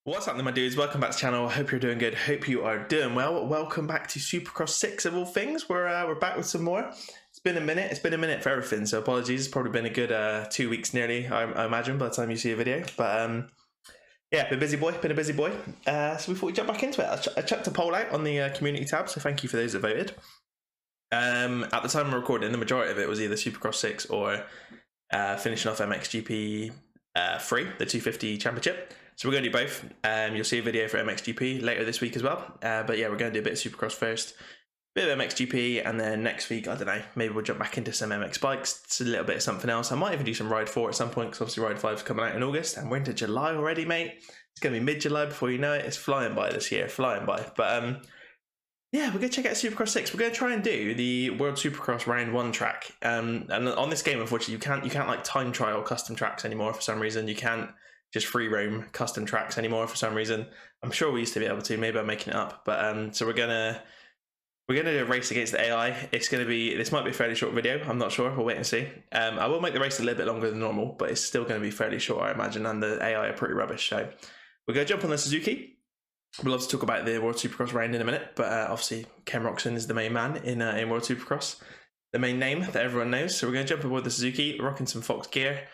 What's up, my dudes? Welcome back to the channel. I hope you're doing good. Hope you are doing well. Welcome back to Supercross 6 of all things. We're back with some more. It's been a minute. It's been a minute for everything, so apologies. It's probably been a good 2 weeks nearly, I imagine, by the time you see a video. But yeah, been a busy boy. So we thought we'd jump back into it. I chucked a poll out on the community tab, so thank you for those that voted. At the time of recording, the majority of it was either Supercross 6 or finishing off MXGP 3, the 250 championship. So we're going to do both. You'll see a video for MXGP later this week as well. But yeah, we're going to do a bit of Supercross first, bit of MXGP, and then next week, I don't know, maybe we'll jump back into some MX bikes. It's a little bit of something else. I might even do some Ride 4 at some point, because obviously Ride 5 is coming out in August, and we're into July already, mate. It's going to be mid-July before you know it. It's flying by this year, flying by. But yeah, we're going to check out Supercross 6. We're going to try and do the World Supercross Round 1 track. And on this game, unfortunately, you can't like time trial custom tracks anymore for some reason. You can't just free roam custom tracks anymore for some reason. I'm sure we used to be able to. Maybe I'm making it up. But so we're gonna do a race against the AI. This might be a fairly short video. I'm not sure. We'll wait and see. I will make the race a little bit longer than normal, but it's still going to be fairly short, I imagine. And the AI are pretty rubbish. So we're gonna jump on the Suzuki. We'll love to talk about the World Supercross round in a minute, but obviously Ken Roxon is the main man in World Supercross, the main name that everyone knows. So we're going to jump aboard the Suzuki, rocking some Fox gear.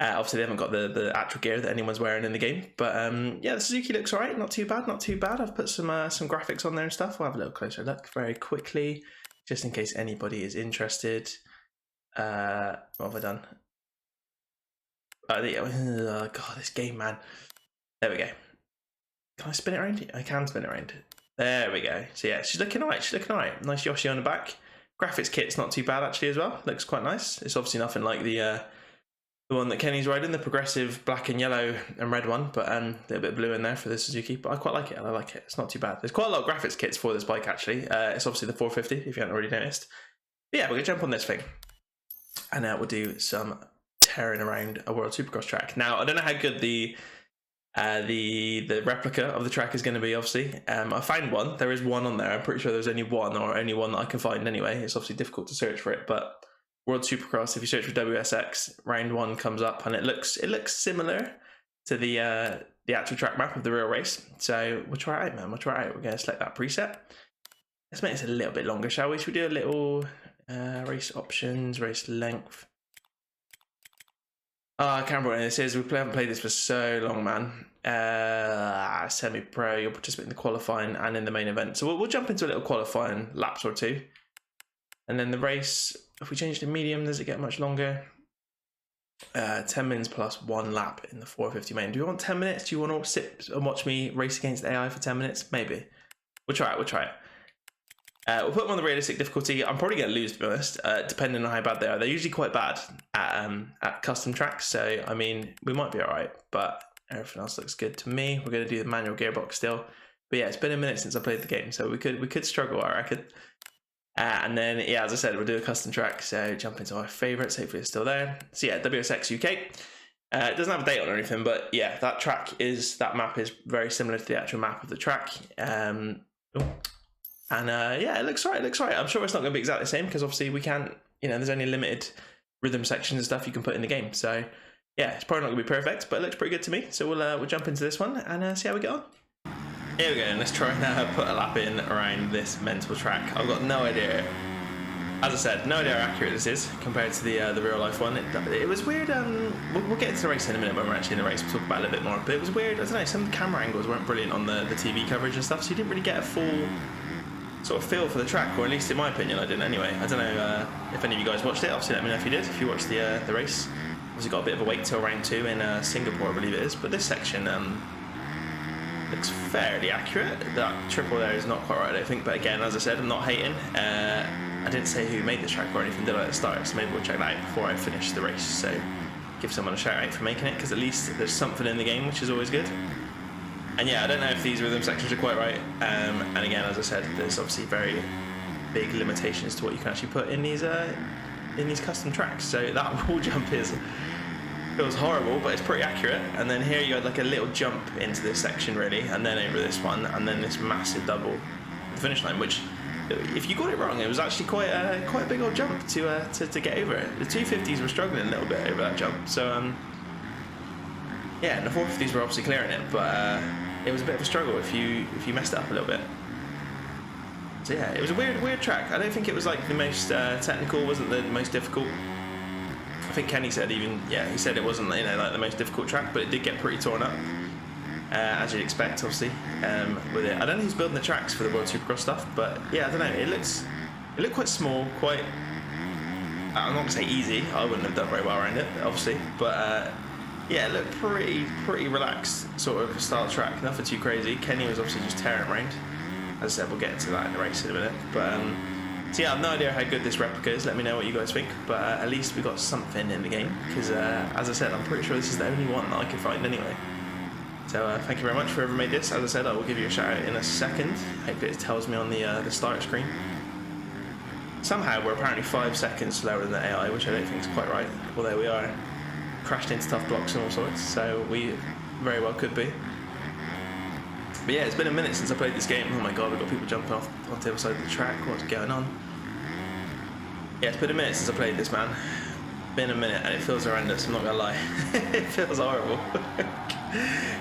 Obviously they haven't got the actual gear that anyone's wearing in the game, but yeah, the Suzuki looks alright, not too bad. I've put some graphics on there and stuff. We'll have a little closer look very quickly, just in case anybody is interested. What have I done? Oh god, this game, man. There we go. Can I spin it around? I can spin it around. There we go. So yeah, she's looking alright. Nice Yoshi on the back. Graphics kit's not too bad actually as well. Looks quite nice. It's obviously nothing like the one that Kenny's riding, the progressive black and yellow and red one, but a little bit of blue in there for the Suzuki. But I quite like it. I like it. It's not too bad. There's quite a lot of graphics kits for this bike actually. It's obviously the 450 if you haven't already noticed. But yeah, we're gonna jump on this thing, and we'll do some tearing around a World Supercross track. Now I don't know how good the replica of the track is going to be, obviously. I found one. There is one on there. I'm pretty sure there's only one, or only one that I can find anyway. It's obviously difficult to search for it, but World Supercross, if you search for WSX, round 1 comes up, and it looks similar to the actual track map of the real race. So we'll try it out, man. We'll try it out. We're going to select that preset. Let's make this a little bit longer, shall we? Should we do a little race options, race length? I can't remember what this is. We haven't played this for so long, man. Semi-pro, you'll participate in the qualifying and in the main event. So we'll jump into a little qualifying laps or two. And then the race, if we change to medium, does it get much longer? 10 minutes plus 1 lap in the 450 main. Do you want 10 minutes? Do you want to sit and watch me race against AI for 10 minutes? Maybe. We'll try it. We'll put them on the realistic difficulty. I'm probably going to lose, to be honest, depending on how bad they are. They're usually quite bad at custom tracks, so I mean, we might be alright, but everything else looks good to me. We're going to do the manual gearbox still. But yeah, it's been a minute since I played the game, so we could struggle, I reckon. And then, yeah, as I said, we'll do a custom track, so jump into our favourites. Hopefully it's still there. So yeah, WSX UK. It doesn't have a date on or anything, but yeah, that map is very similar to the actual map of the track. Yeah, it looks right. I'm sure it's not going to be exactly the same, because obviously we can't, there's only limited rhythm sections and stuff you can put in the game. So yeah, it's probably not going to be perfect, but it looks pretty good to me. So we'll jump into this one and see how we get on. Here we go, and let's try now put a lap in around this mental track. I've got no idea. As I said, no idea how accurate this is compared to the real life one. It was weird. We'll get into the race in a minute when we're actually in the race. We'll talk about it a little bit more. But it was weird. I don't know. Some camera angles weren't brilliant on the TV coverage and stuff, so you didn't really get a full sort of feel for the track, or at least in my opinion I didn't anyway. I don't know if any of you guys watched it. Obviously let me know if you did, if you watched the race. Obviously got a bit of a wait till round 2 in Singapore, I believe it is, but this section looks fairly accurate. That triple there is not quite right, I don't think, but again, as I said, I'm not hating. I didn't say who made this track or anything, did I, at the start, so maybe we'll check that out before I finish the race. So give someone a shout out for making it, because at least there's something in the game, which is always good. And yeah, I don't know if these rhythm sections are quite right. And again, as I said, there's obviously very big limitations to what you can actually put in these custom tracks. So that wall jump feels horrible, but it's pretty accurate. And then here you had like a little jump into this section really, and then over this one, and then this massive double finish line, which if you got it wrong, it was actually quite a big old jump to get over it. The 250s were struggling a little bit over that jump. So yeah, and the 450s were obviously clearing it, but it was a bit of a struggle if you messed it up a little bit. So yeah, it was a weird track. I don't think it was like the most technical, wasn't the most difficult. I think Kenny said he said it wasn't, you know, like the most difficult track, but it did get pretty torn up, as you'd expect, obviously, with it. I don't know who's building the tracks for the World Supercross stuff, but yeah, I don't know. It looked quite small, quite. I'm not gonna say easy. I wouldn't have done very well around it, obviously, but yeah, it looked pretty relaxed sort of style track. Nothing too crazy. Kenny was obviously just tearing around. As I said, we'll get into that in the race in a minute, but. So yeah, I've no idea how good this replica is. Let me know what you guys think. But at least we got something in the game, because as I said, I'm pretty sure this is the only one that I could find anyway. So thank you very much for whoever made this. As I said, I will give you a shout out in a second. Hopefully it tells me on the start screen. Somehow we're apparently 5 seconds slower than the AI, which I don't think is quite right. Although we are crashed into tough blocks and all sorts, so we very well could be. But yeah, it's been a minute since I played this game. Oh my god, we've got people jumping off onto the other side of the track. What's going on? Yeah, it's been a minute since I played this, man. Been a minute, and it feels horrendous, I'm not gonna lie. It feels horrible.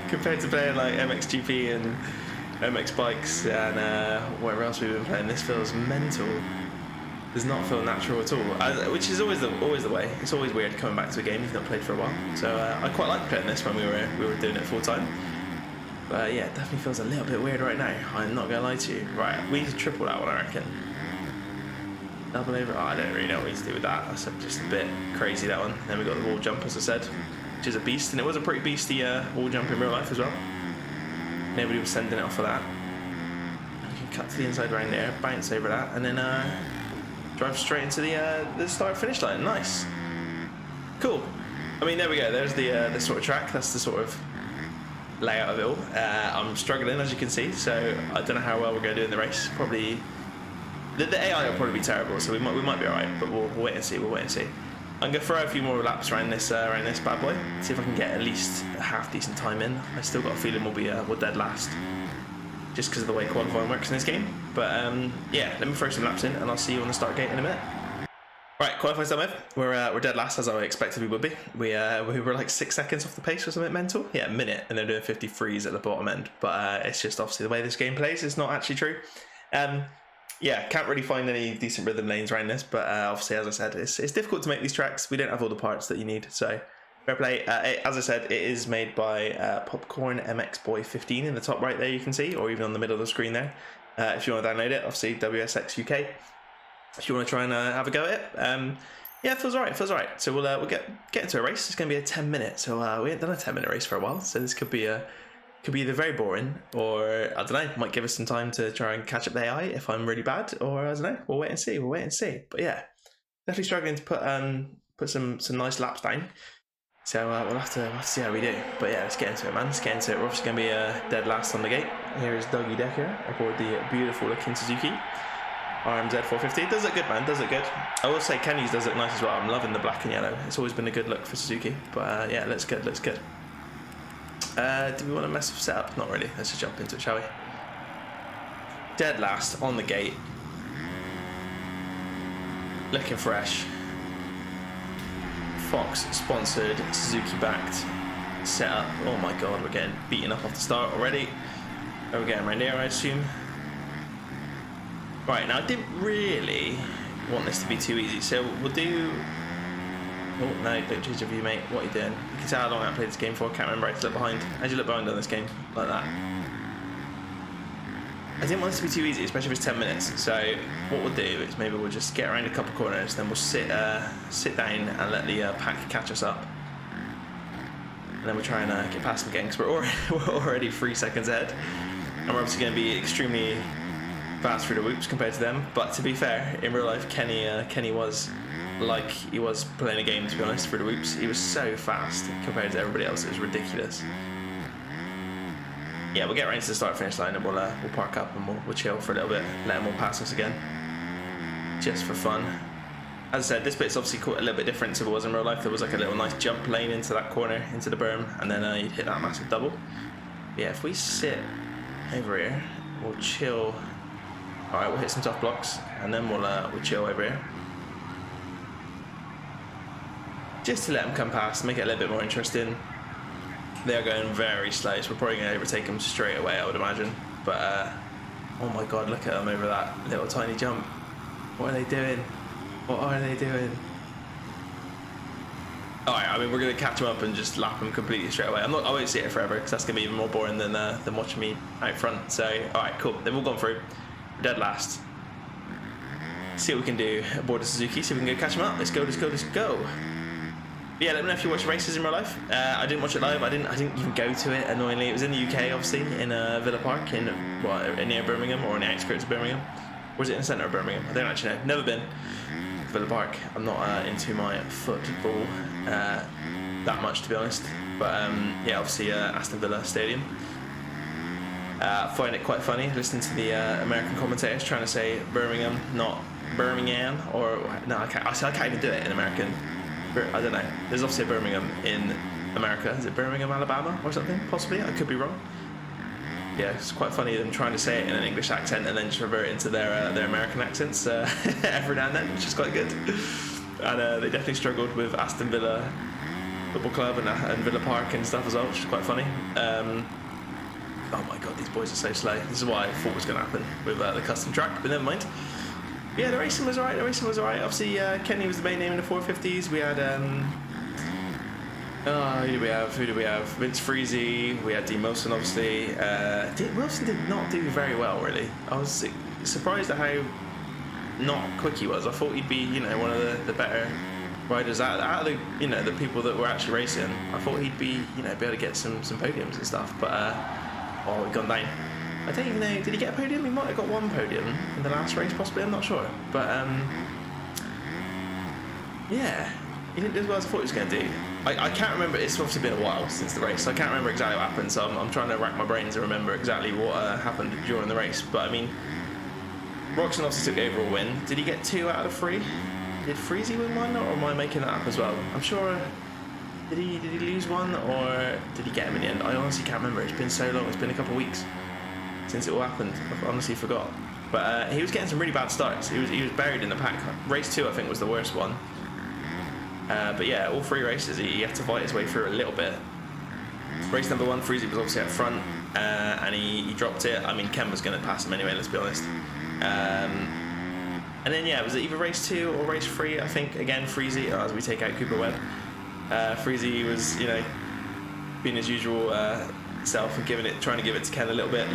Compared to playing like MXGP and MX Bikes and whatever else we've been playing, this feels mental. Does not feel natural at all, which is always the way. It's always weird coming back to a game you've not played for a while. So I quite like playing this when we were doing it full time. But yeah, it definitely feels a little bit weird right now. I'm not gonna lie to you. Right, we need to triple that one, I reckon. Double over. Oh, I don't really know what we need to do with that. That's just a bit crazy, that one. Then we got the wall jump, as I said, which is a beast, and it was a pretty beasty wall jump in real life as well. Nobody was sending it off for that. You can cut to the inside around there, bounce over that, and then drive straight into the start finish line. Nice, cool. I mean, there we go. There's the sort of track. That's the sort of layout of it all. I'm struggling, as you can see, so I don't know how well we're going to do in the race. Probably the AI will probably be terrible, so we might be alright, but we'll wait and see. I'm gonna throw a few more laps around this bad boy, see if I can get at least a half decent time in. I still got a feeling we'll dead last, just because of the way qualifying works in this game. But yeah, let me throw some laps in, and I'll see you on the start gate in a minute. Right, qualifying's done with. We're dead last, as I expected we would be. We were like 6 seconds off the pace or something mental. Yeah, a minute, and they're doing 53s at the bottom end. But it's just obviously the way this game plays. It's not actually true. Yeah, can't really find any decent rhythm lanes around this. But obviously, as I said, it's difficult to make these tracks. We don't have all the parts that you need. So fair play. As I said, it is made by Popcorn MX Boy 15 in the top right there. You can see, or even on the middle of the screen there. If you want to download it, obviously WSX UK. If you want to try and have a go at it, yeah, it feels alright. So we'll get into a race. It's going to be a 10-minute. So we haven't done a 10-minute race for a while. So this could be either very boring, or I don't know, might give us some time to try and catch up the AI if I'm really bad, or I don't know. We'll wait and see. But yeah, definitely struggling to put some nice laps down. So we'll have to see how we do. But yeah, let's get into it, man. We're obviously going to be dead last on the gate. Here is Dougie Decker aboard the beautiful looking Suzuki RMZ 450. It does look good, man. Does look good. I will say Kenny's does look nice as well. I'm loving the black and yellow. It's always been a good look for Suzuki. But yeah, looks good. Do we want to mess with setup? Not really. Let's just jump into it, shall we? Dead last on the gate. Looking fresh. Fox sponsored, Suzuki backed setup. Oh my god, we're getting beaten up off the start already. Are we getting around here, I assume? Right, now I didn't really want this to be too easy, so we'll do... Oh, no, don't change your view, mate. What are you doing? You can tell how long I played this game for. I can't remember how to look behind. How'd you look behind on this game? Like that. I didn't want this to be too easy, especially if it's 10 minutes. So what we'll do is maybe we'll just get around a couple corners, then we'll sit down and let the pack catch us up. And then we'll try and get past them again, because we're already 3 seconds ahead. And we're obviously going to be extremely fast through the whoops compared to them. But to be fair, in real life, Kenny was like he was playing a game, to be honest, through the whoops. He was so fast compared to everybody else. It was ridiculous. Yeah, we'll get right into the start-finish line, and we'll park up and we'll chill for a little bit, let them all pass us again, just for fun. As I said, this bit's obviously a little bit different to what it was in real life. There was like a little nice jump lane into that corner, into the berm, and then you'd hit that massive double. Yeah, if we sit over here, we'll chill. All right, we'll hit some tough blocks, and then we'll chill over here, just to let them come past, make it a little bit more interesting. They're going very slow, so we're probably going to overtake them straight away, I would imagine. But, oh my god, look at them over that little tiny jump. What are they doing? What are they doing? Alright, I mean, we're going to catch them up and just lap them completely straight away. I won't see it forever, because that's going to be even more boring than watching me out front. So, alright, cool. They've all gone through. We're dead last. See what we can do aboard the Suzuki, see if we can go catch them up. Let's go, let's go, let's go. But yeah, let me know if you watch races in real life. I didn't watch it live. I didn't even go to it, annoyingly. It was in the UK, obviously, in Villa Park, near Birmingham, or in the outskirts of Birmingham. Or was it in the centre of Birmingham? I don't actually know. Never been. Villa Park. I'm not into my football that much, to be honest. But yeah, obviously Aston Villa Stadium. I find it quite funny listening to the American commentators trying to say Birmingham, not Birmingham, or no, I can't even do it in American. I don't know. There's obviously a Birmingham in America. Is it Birmingham, Alabama, or something? Possibly. I could be wrong. Yeah, it's quite funny them trying to say it in an English accent and then just revert into their American accents every now and then, which is quite good. And they definitely struggled with Aston Villa Football Club and Villa Park and stuff as well, which is quite funny. Oh my god, these boys are so slow. This is what I thought was going to happen with the custom track, but never mind. Yeah, the racing was alright. Obviously, Kenny was the main name in the 450s. We had who do we have? Vince Freezy. We had Dean Wilson, obviously. Dean Wilson did not do very well, really. I was surprised at how not quick he was. I thought he'd be, one of the better riders out of the, the people that were actually racing. I thought he'd be, be able to get some podiums and stuff. But oh, we've gone down. I don't even know. Did he get a podium? He might have got one podium in the last race, possibly. I'm not sure. But yeah, he didn't do as well as I thought he was going to do. I can't remember. It's obviously been a while since the race, so I can't remember exactly what happened. So I'm trying to rack my brains to remember exactly what happened during the race. But I mean, Roxon obviously took the overall win. Did he get 2 out of 3? Did Freezy win one, or am I making that up as well? I'm sure. Did he lose one, or did he get him in the end? I honestly can't remember. It's been so long. It's been a couple of weeks since it all happened. I honestly forgot. But he was getting some really bad starts. He was buried in the pack. Race 2, I think, was the worst one. But yeah, all 3 races he had to fight his way through a little bit. Race number 1, Freezy was obviously up front, and he dropped it. I mean, Ken was going to pass him anyway, let's be honest. And then yeah, was it either race 2 or race 3? I think again Freezy, as we take out Cooper Webb. Freezy was, being his usual self and trying to give it to Ken a little bit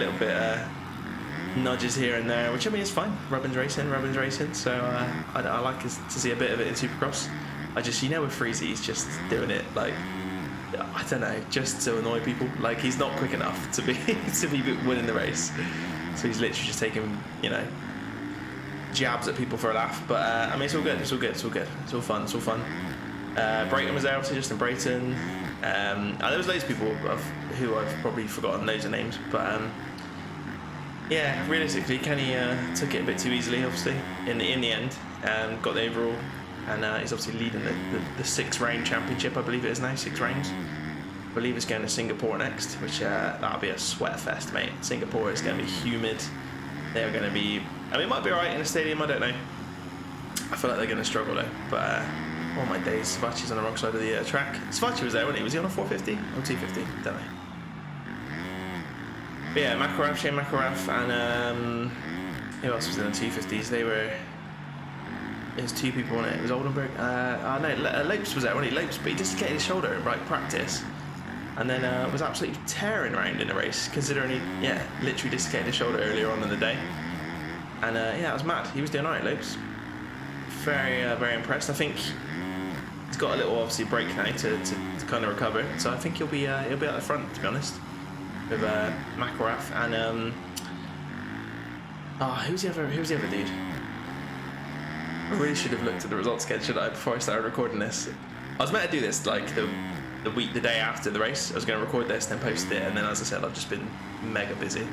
nudges here and there, which I mean is fine. Rubbin's racing. So I like to see a bit of it in Supercross. I just, with Freezy, he's just doing it like, I don't know, just to annoy people. Like, he's not quick enough to be winning the race. So he's literally just taking, jabs at people for a laugh. But I mean, it's all good. It's all fun. Brayton was there, obviously, Justin Brayton. There was loads of people who I've probably forgotten loads of names, but yeah, realistically, Kenny took it a bit too easily, obviously, in the end, got the overall, and he's obviously leading the 6-round championship, I believe it is now, 6 rounds. I believe it's going to Singapore next, which that'll be a sweat fest, mate. Singapore is going to be humid. They're going to be, I mean, it might be alright in a stadium, I don't know. I feel like they're going to struggle though, but all my days, Savachi's on the wrong side of the track. Savachi was there, wasn't he? Was he on a 450 or 250? Don't know. But yeah, Shane McElrath, and who else was in the 250s? There's 2 people on it. It was Oldenburg. Lopes was there, wasn't he? Lopes, but he dislocated his shoulder in practice, and then was absolutely tearing around in the race, considering he, literally dislocated his shoulder earlier on in the day. And that was mad. He was doing alright, Lopes. Very, very impressed. I think he's got a little, obviously, break now to kind of recover. So I think he'll be at the front, to be honest, with McElrath and who's the other dude? I really should have looked at the results schedule, should I, before I started recording this. I was meant to do this like the day after the race. I was going to record this, then post it, and then, as I said, I've just been mega busy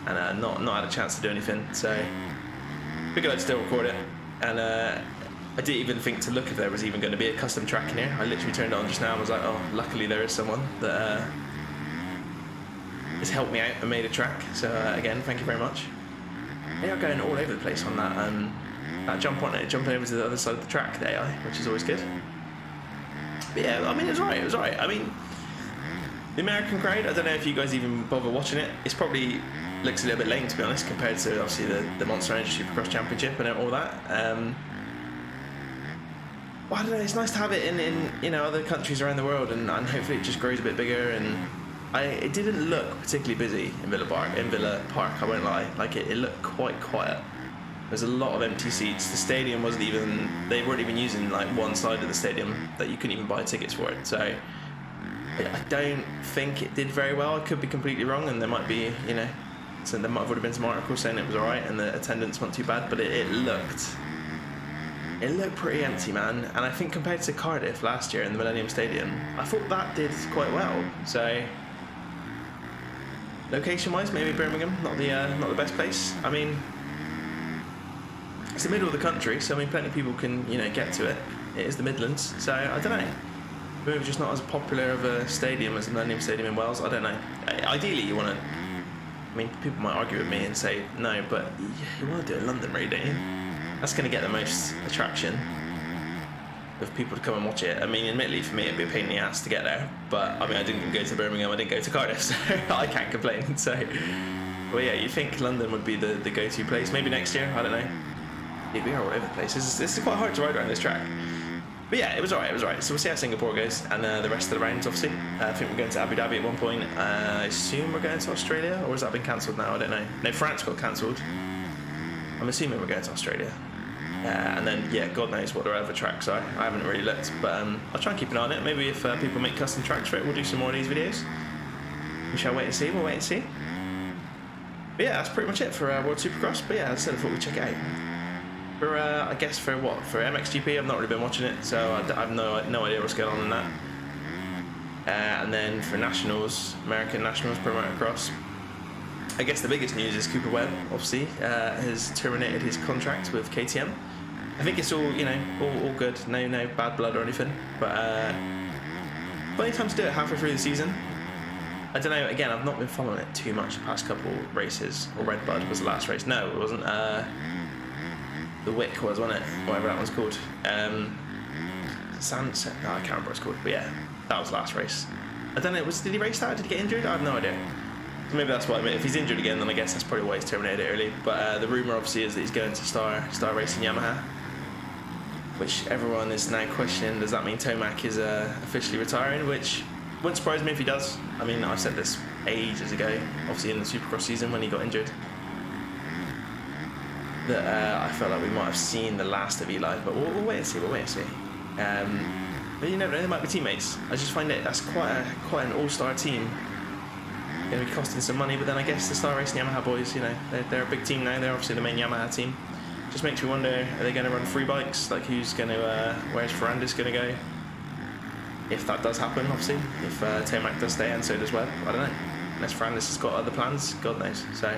and not had a chance to do anything. So figured I'd still record it. And I didn't even think to look if there was even going to be a custom track in here. I literally turned it on just now and was like, oh, luckily there is someone that has helped me out and made a track. So again, thank you very much. They are going all over the place on that jump on it, jumping over to the other side of the track, the AI, which is always good. But yeah, I mean, it was alright. I mean, The American crowd, I don't know if you guys even bother watching it. It's probably looks a little bit lame, to be honest, compared to obviously the Monster Energy Supercross Championship and all that. Well, I don't know, it's nice to have it in you know, other countries around the world, and hopefully it just grows a bit bigger. And it didn't look particularly busy in Villa Park, I won't lie. Like, it looked quite quiet. There's a lot of empty seats. The stadium wasn't even, they weren't even using like one side of the stadium, that you couldn't even buy tickets for it. So I don't think it did very well. I could be completely wrong, and there might be, you know, so there might have been some articles saying it was alright and the attendance wasn't too bad, but it looked pretty empty, man. And I think compared to Cardiff last year in the Millennium Stadium, I thought that did quite well. So location-wise, maybe Birmingham, not the best place. I mean, it's the middle of the country, so I mean, plenty of people can, you know, get to it. It is the Midlands, so I don't know. Maybe just not as popular of a stadium as the Millennium Stadium in Wales. I don't know. Ideally, you want to. I mean, people might argue with me and say no, but you want to do it in London, really, don't you? That's going to get the most attraction of people to come and watch it. I mean, admittedly, for me, it'd be a pain in the ass to get there, but I mean, I didn't go to Birmingham, I didn't go to Cardiff, so I can't complain. So, well, yeah, you think London would be the go-to place? Maybe next year. I don't know. Yeah, we are all over the place. This is quite hard to ride around this track. But yeah, it was alright. So we'll see how Singapore goes, and the rest of the rounds, obviously. I think we're going to Abu Dhabi at one point. I assume we're going to Australia, or has that been cancelled now? I don't know. No, France got cancelled. I'm assuming we're going to Australia. And then, yeah, God knows what their other tracks are. I haven't really looked, but I'll try and keep an eye on it. Maybe if people make custom tracks for it, we'll do some more of these videos. We shall wait and see. We'll wait and see. But yeah, that's pretty much it for World Supercross. But yeah, as I said, I thought we'd check it out. For I guess for MXGP, I've not really been watching it, so I have no idea what's going on in that. And then for Nationals, American Nationals Pro Motocross, I guess the biggest news is Cooper Webb, obviously, has terminated his contract with KTM. I think it's all, you know, all good, no bad blood or anything, but plenty of time to do it halfway through the season. I don't know, again, I've not been following it too much the past couple races. Or Red Bud was the last race. No, it wasn't. The Wick wasn't it? Whatever that one's called. Sunset. No, I can't remember what it's called. But yeah, that was the last race. I don't know. Did he race that? Did he get injured? I have no idea. So maybe that's what I mean. If he's injured again, then I guess that's probably why he's terminated it early. But the rumor obviously is that he's going to Star Racing Yamaha, which everyone is now questioning. Does that mean Tomac is officially retiring? Which wouldn't surprise me if he does. I mean, I said this ages ago, obviously in the Supercross season when he got injured, that I felt like we might have seen the last of Eli, but we'll wait and see. But you never know, they might be teammates. I just find that's quite an all-star team. Going to be costing some money, but then I guess the Star Racing Yamaha boys, you know, they're a big team now. They're obviously the main Yamaha team. Just makes me wonder, are they going to run free bikes? Like, who's going to? Where's Ferrandis going to go? If that does happen, obviously, if Tomac does stay and so does Webb, I don't know. Unless Ferrandis has got other plans, God knows. So.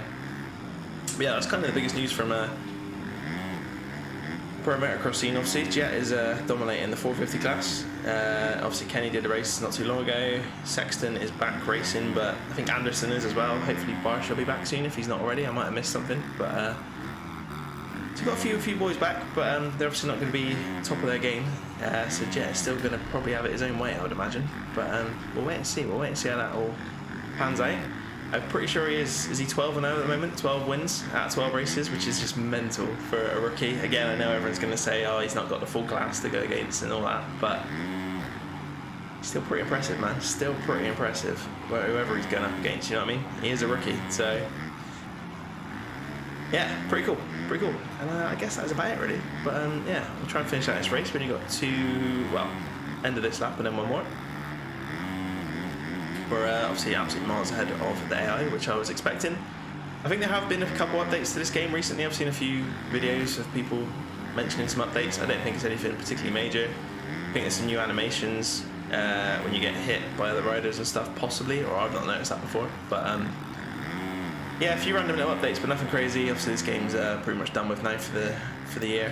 But yeah, that's kind of the biggest news from Pro Motocross scene. Obviously, Jet is dominating the 450 class. Obviously, Kenny did a race not too long ago. Sexton is back racing, but I think Anderson is as well. Hopefully, Barsh will be back soon if he's not already. I might have missed something, but so we've got a few boys back, but they're obviously not going to be top of their game. So Jet is still going to probably have it his own way, I would imagine. But we'll wait and see. We'll wait and see how that all pans out. I'm pretty sure he is he 12-0 at the moment, 12 wins at 12 races, which is just mental for a rookie. Again, I know everyone's going to say, oh, he's not got the full class to go against and all that, but still pretty impressive, man. Still pretty impressive, whoever he's going up against, you know what I mean? He is a rookie, so yeah, pretty cool. And I guess that's about it, really. But yeah, we'll try and finish out this race. We've only got end of this lap and then one more. We're obviously absolutely miles ahead of the AI, which I was expecting. I think there have been a couple updates to this game recently. I've seen a few videos of people mentioning some updates. I don't think it's anything particularly major. I think there's some new animations when you get hit by other riders and stuff, possibly, or I've not noticed that before. But yeah, a few random little updates, but nothing crazy. Obviously, this game's pretty much done with now for the year.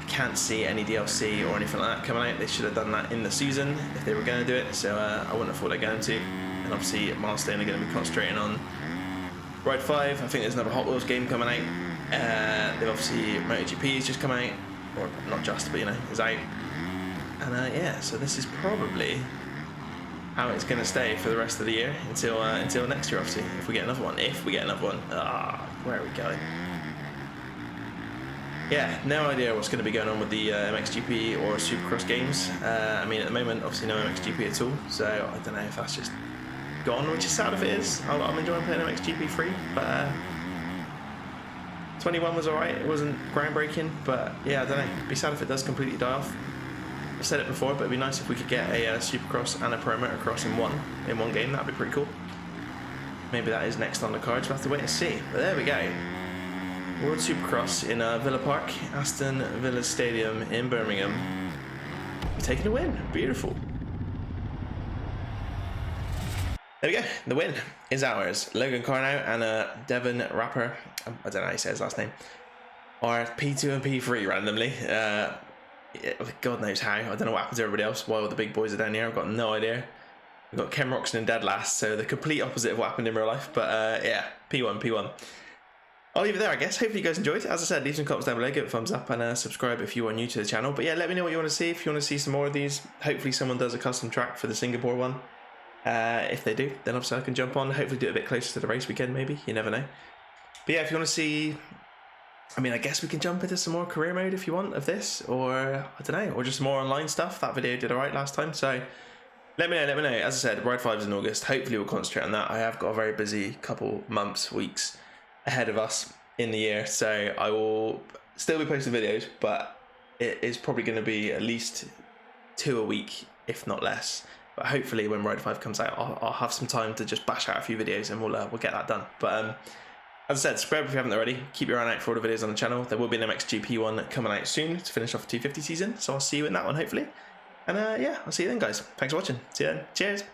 Can't see any DLC or anything like that coming out. They should have done that in the season if they were going to do it, so I wouldn't have thought they're going to. And obviously Milestone are going to be concentrating on Ride 5. I think there's another Hot Wheels game coming out. They've obviously MotoGP has just come out, or not just, but you know, is out. And yeah, so this is probably how it's going to stay for the rest of the year until next year, obviously, if we get another one. Where are we going? Yeah, no idea what's going to be going on with the MXGP or Supercross games. I mean, at the moment, obviously no MXGP at all, so I don't know if that's just gone, which is sad if it is. I'm enjoying playing MXGP 3, but 21 was alright. It wasn't groundbreaking, but yeah, I don't know. It'd be sad if it does completely die off. I've said it before, but it'd be nice if we could get a Supercross and a Pro Motocross in one game. That'd be pretty cool. Maybe that is next on the cards. We'll have to wait and see. But there we go. World Supercross in Villa Park, Aston Villa Stadium in Birmingham. We're taking a win. Beautiful. There we go. The win is ours. Logan Carno and Devon Rapper, I don't know how he says his last name, are P2 and P3 randomly. God knows how. I don't know what happened to everybody else. Why all the big boys are down here, I've got no idea. We've got Ken Roxon and dead last, so the complete opposite of what happened in real life. But yeah, P1. I'll leave it there, I guess. Hopefully you guys enjoyed. As I said, leave some comments down below, give it a thumbs up, and subscribe if you are new to the channel. But yeah, let me know what you want to see. If you want to see some more of these, hopefully someone does a custom track for the Singapore one. If they do, then obviously I can jump on. Hopefully do it a bit closer to the race weekend, maybe. You never know. But yeah, if you want to see... I mean, I guess we can jump into some more career mode if you want of this. Or, I don't know, or just more online stuff. That video did alright last time, so... Let me know. As I said, Ride 5 is in August. Hopefully we'll concentrate on that. I have got a very busy couple months, weeks ahead of us in the year, so I will still be posting videos, but it is probably going to be at least 2 a week, if not less. But hopefully when Ride 5 comes out, I'll have some time to just bash out a few videos, and we'll get that done. But as I said, subscribe if you haven't already. Keep your eye out for all the videos on the channel. There will be an MXGP one coming out soon to finish off the 250 season, so I'll see you in that one hopefully. And yeah, I'll see you then, guys. Thanks for watching. See you then. Cheers.